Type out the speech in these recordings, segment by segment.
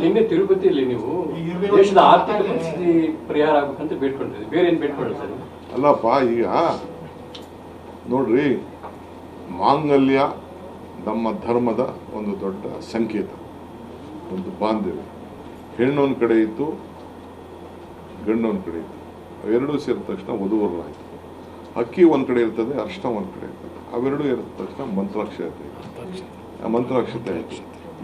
ನಿನ್ನೆ ತಿರುಪತಿಯಲ್ಲಿ ನೀವು ದೇಶದ ಆರ್ಥಿಕ ಪರಿಸ್ಥಿತಿ ಪರಿಹಾರ ಆಗ್ಬೇಕಂತ ಬೇಡ್ಕೊಂಡಿದ್ರಿ, ಬೇರೆ ಏನು ಬೇಡ್ಕೊಳ್ಳಿ ಸರ್? ಅಲ್ಲಪ್ಪ, ಈಗ ನೋಡ್ರಿ, ಮಾಂಗಲ್ಯ ನಮ್ಮ ಧರ್ಮದ ಒಂದು ದೊಡ್ಡ ಸಂಕೇತ, ಒಂದು ಬಾಂಧವ್ಯ. ಹೆಣ್ಣು ಒಂದು ಕಡೆ ಇತ್ತು, ಗಂಡು ಒಂದು ಕಡೆ ಇತ್ತು, ಅವೆರಡೂ ಸೇರಿದ ತಕ್ಷಣ ವಧುವರಣ ಆಯಿತು. ಅಕ್ಕಿ ಒಂದು ಕಡೆ ಇರ್ತದೆ, ಅರ್ಶನ ಒಂದು ಕಡೆ ಇರ್ತದೆ, ಅವೆರಡೂ ಇರಿದ ತಕ್ಷಣ ಮಂತ್ರಾಕ್ಷತೆ ಆಯಿತು.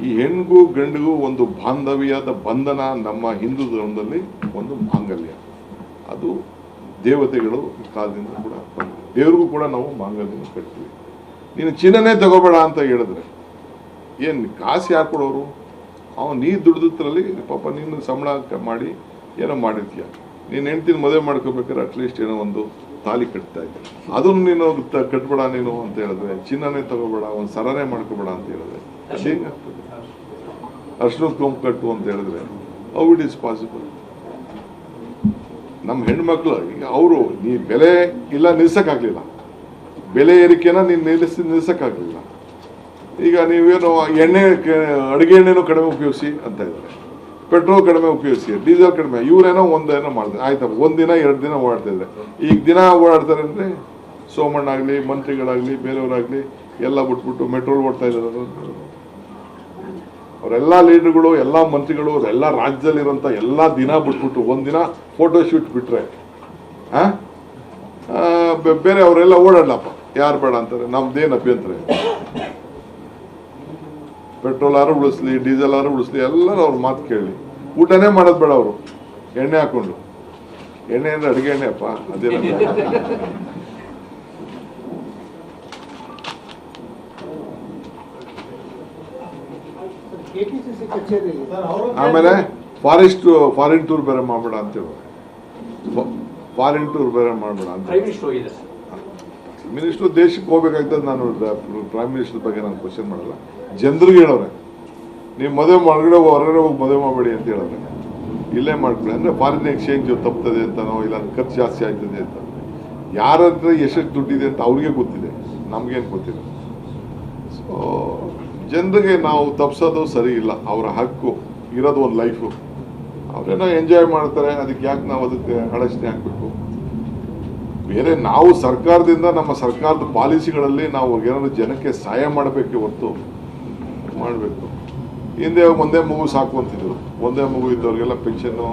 ಈ ಹೆಣ್ಣಿಗೂ ಗಂಡಿಗೂ ಒಂದು ಬಾಂಧವ್ಯದ ಬಂಧನ ನಮ್ಮ ಹಿಂದೂ ಧರ್ಮದಲ್ಲಿ ಒಂದು ಮಾಂಗಲ್ಯ. ಅದು ದೇವತೆಗಳು ಕಾಲದಿಂದ ಕೂಡ ಬಂದಿದೆ. ದೇವ್ರಿಗೂ ಕೂಡ ನಾವು ಮಾಂಗಲ್ಯ ಕಟ್ತೀವಿ. ನೀನು ಚಿನ್ನನೇ ತಗೋಬೇಡ ಅಂತ ಹೇಳಿದ್ರೆ ಏನು ಕಾಸು ಯಾರು ಕೊಡೋರು? ನೀ ದುಡ್ದರಲ್ಲಿ ಪಾಪ ನೀನು ಸಂಬಳ ಮಾಡಿ ಏನೋ ಮಾಡಿರ್ತೀಯ. ನೀನು ಹೆಂಡ್ತಿನ ಮದುವೆ ಮಾಡ್ಕೋಬೇಕಾದ್ರೆ ಅಟ್ಲೀಸ್ಟ್ ಏನೋ ಒಂದು ತಾಲಿ ಕಟ್ತಾ ಇದ್ದೆ, ಅದನ್ನು ನೀನು ಕಟ್ಬೇಡ ನೀನು ಅಂತ ಹೇಳಿದ್ರೆ, ಚಿನ್ನನೇ ತಗೋಬೇಡ, ಒಂದು ಸರನೇ ಮಾಡ್ಕೋಬೇಡ ಅಂತ ಹೇಳಿದ್ರೆ ಹೇಗಾಗ್ತದೆ? ಅರ್ಶನದ ಕೊಂಬು ಕಟ್ಟು ಅಂತ ಹೇಳಿದ್ರೆ ಹೌ ಇಟ್ ಈಸ್ ಪಾಸಿಬಲ್? ನಮ್ಮ ಹೆಣ್ಮಕ್ಳು ಈಗ ಅವರು ನೀ ಬೆಲೆ ಇಲ್ಲ ನಿಲ್ಸಕ್ಕಾಗಲಿಲ್ಲ, ಬೆಲೆ ಏರಿಕೆನ ನೀನು ನಿಲ್ಸಕ್ಕಾಗಲಿಲ್ಲ. ಈಗ ನೀವೇನು ಎಣ್ಣೆ, ಅಡುಗೆ ಎಣ್ಣೆನೂ ಕಡಿಮೆ ಉಪಯೋಗಿಸಿ ಅಂತ ಇದ್ದಾರೆ, ಪೆಟ್ರೋಲ್ ಕಡಿಮೆ ಉಪಯೋಗಿಸಿ, ಡೀಸೆಲ್ ಕಡಿಮೆ, ಇವರೇನೋ ಒಂದೇನೋ ಮಾಡ್ತಾರೆ. ಆಯ್ತಪ್ಪ, ಒಂದಿನ 2 ದಿನ ಓಡಾಡ್ತಿದ್ರೆ, ಈಗ ದಿನ ಓಡಾಡ್ತಾರೆ ಅಂದರೆ ಸೋಮಣ್ಣಾಗಲಿ, ಮಂತ್ರಿಗಳಾಗಲಿ, ಬೇರೆಯವರಾಗಲಿ ಎಲ್ಲ ಬಿಟ್ಬಿಟ್ಟು ಮೆಟ್ರೋಲ್ ಓಡ್ತಾ ಇದ್ದಾರೆ. ಅವರೆಲ್ಲ ಲೀಡರ್ಗಳು, ಎಲ್ಲ ಮಂತ್ರಿಗಳು, ಎಲ್ಲ ರಾಜ್ಯದಲ್ಲಿರೋಂಥ ಎಲ್ಲ ದಿನ ಬಿಟ್ಬಿಟ್ಟು ಒಂದಿನ ಫೋಟೋ ಶೂಟ್ ಬಿಟ್ರೆ ಬೇರೆ ಅವರೆಲ್ಲ ಓಡಾಡ್ಲಪ್ಪ, ಯಾರು ಬೇಡ ಅಂತಾರೆ, ನಮ್ದೇನು ಅಭ್ಯಂತರ? ಪೆಟ್ರೋಲ್ ಆರು ಉಳಿಸ್ಲಿ, ಡೀಸೆಲ್ ಆರು ಉಳಿಸ್ಲಿ, ಎಲ್ಲರೂ ಅವ್ರ ಮಾತು ಕೇಳಿ. ಊಟನೇ ಮಾಡೋದು ಬೇಡ ಅವರು, ಎಣ್ಣೆ ಹಾಕೊಂಡು. ಎಣ್ಣೆ ಅಂದ್ರೆ ಅಡುಗೆ ಎಣ್ಣೆ ಅಪ್ಪ, ಅದೇನ. ಆಮೇಲೆ ಫಾರಿನ್ ಟೂರ್ ಬೇರೆ ಮಾಡಬೇಡ ಅಂತ ಹೇಳಿ, ಫಾರಿನ್ ಟೂರ್ ಬೇರೆ ಮಾಡಬೇಡ ಅಂತ. ಮಿನಿಸ್ಟ್ರು ದೇಶಕ್ಕೆ ಹೋಗ್ಬೇಕಾಗ್ತದೆ. ನಾನು ಪ್ರೈಮ್ ಮಿನಿಸ್ಟರ್ ಬಗ್ಗೆ ನಾನು ಕ್ವಶನ್ ಮಾಡಲ್ಲ, ಜನರಿಗೆ ಹೇಳೋರೆ, ನೀವು ಮದುವೆ ಹೊರಗಡೆ ಹೋಗಿ ಮದುವೆ ಮಾಡಬೇಡಿ ಅಂತ ಹೇಳೋರೆ, ಇಲ್ಲೇ ಮಾಡ್ಕೊಳ್ಳಿ ಅಂದರೆ ಫಾರಿನ್ ಎಕ್ಸ್ಚೇಂಜ್ ತಪ್ತದೆ ಅಂತನೋ, ಇಲ್ಲ ಖರ್ಚು ಜಾಸ್ತಿ ಆಗ್ತದೆ ಅಂತ. ಯಾರ ಹತ್ರ ಎಷ್ಟು ದುಡ್ಡಿದೆ ಅಂತ ಅವ್ರಿಗೆ ಗೊತ್ತಿದೆ, ನಮ್ಗೇನು ಗೊತ್ತಿಲ್ಲ. ಸೊ ಜನರಿಗೆ ನಾವು ತಪ್ಪಿಸೋದು ಸರಿ ಇಲ್ಲ. ಅವರ ಹಕ್ಕು ಇರೋದು ಒಂದು ಲೈಫು, ಅವರೇನೋ ಎಂಜಾಯ್ ಮಾಡ್ತಾರೆ, ಅದಕ್ಕೆ ಯಾಕೆ ನಾವು ಅದಕ್ಕೆ ಅಡಚಣೆ ಹಾಕಬೇಕು? ಬೇರೆ ನಾವು ಸರ್ಕಾರದಿಂದ, ನಮ್ಮ ಸರ್ಕಾರದ ಪಾಲಿಸಿಗಳಲ್ಲಿ ನಾವು ಏನಾದ್ರು ಜನಕ್ಕೆ ಸಹಾಯ ಮಾಡಬೇಕೆ ಹೊರತು ಮಾಡಬೇಕು. ಹಿಂದೆ ಒಂದೇ ಮಗು ಸಾಕು ಅಂತಿದ್ರು, ಒಂದೇ ಮಗು ಇದ್ದವ್ರಿಗೆಲ್ಲ ಪೆನ್ಷನ್ನು,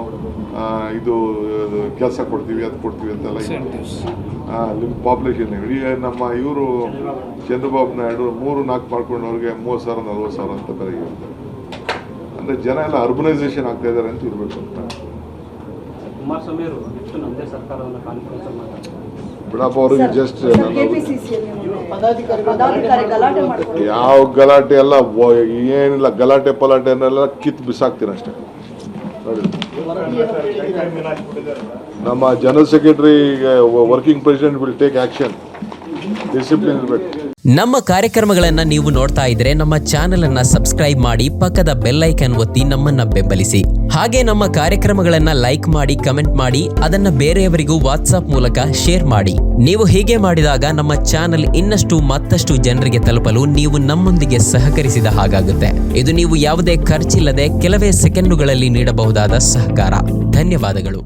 ಇದು ಕೆಲಸ ಕೊಡ್ತೀವಿ, ಅದು ಕೊಡ್ತೀವಿ ಅಂತೆಲ್ಲ. ನಿಮ್ಮ ಪಾಪ್ಯುಲೇಷನ್ ಇಡೀ ನಮ್ಮ ಇವರು ಚಂದ್ರಬಾಬು ನಾಯ್ಡು 3-4 ಮಾಡ್ಕೊಂಡವ್ರಿಗೆ 30,000 40,000 ಅಂತ ಬೇರೆ ಹೇಳ್ತಾರೆ. ಅಂದರೆ ಜನ ಎಲ್ಲ ಅರ್ಬನೈಸೇಷನ್ ಆಗ್ತಾ ಇದ್ದಾರೆ ಅಂತ ಇರಬೇಕು ಅಂತ. ಬಿಡಪ್ಪ, ಅವ್ರಿಗೆ ಜಸ್ಟ್ ಯಾವ ಗಲಾಟೆ ಎಲ್ಲ ಏನಿಲ್ಲ, ಗಲಾಟೆ ಪಲಾಟೆನೆಲ್ಲ ಕಿತ್ತು ಬಿಸಾಕ್ತೀನಿ ಅಷ್ಟೇ. ನಮ್ಮ general secretary, working president will take action. Discipline ಇರಬೇಕು. ನಮ್ಮ ಕಾರ್ಯಕ್ರಮಗಳನ್ನ ನೀವು ನೋಡ್ತಾ ಇದ್ರೆ ನಮ್ಮ ಚಾನೆಲ್ ಅನ್ನ ಸಬ್ಸ್ಕ್ರೈಬ್ ಮಾಡಿ, ಪಕ್ಕದ ಬೆಲ್ ಐಕಾನ್ ಒತ್ತಿ ನಮ್ಮನ್ನ ಬೆಂಬಲಿಸಿ. ಹಾಗೆ ನಮ್ಮ ಕಾರ್ಯಕ್ರಮಗಳನ್ನ ಲೈಕ್ ಮಾಡಿ, ಕಮೆಂಟ್ ಮಾಡಿ, ಅದನ್ನ ಬೇರೆಯವರಿಗೂ ವಾಟ್ಸ್ಆಪ್ ಮೂಲಕ ಶೇರ್ ಮಾಡಿ. ನೀವು ಹೀಗೆ ಮಾಡಿದಾಗ ನಮ್ಮ ಚಾನೆಲ್ ಇನ್ನಷ್ಟು ಮತ್ತಷ್ಟು ಜನರಿಗೆ ತಲುಪಲು ನೀವು ನಮ್ಮೊಂದಿಗೆ ಸಹಕರಿಸಿದ ಹಾಗಾಗುತ್ತೆ. ಇದು ನೀವು ಯಾವುದೇ ಖರ್ಚಿಲ್ಲದೆ ಕೆಲವೇ ಸೆಕೆಂಡುಗಳಲ್ಲಿ ನೀಡಬಹುದಾದ ಸಹಕಾರ. ಧನ್ಯವಾದಗಳು.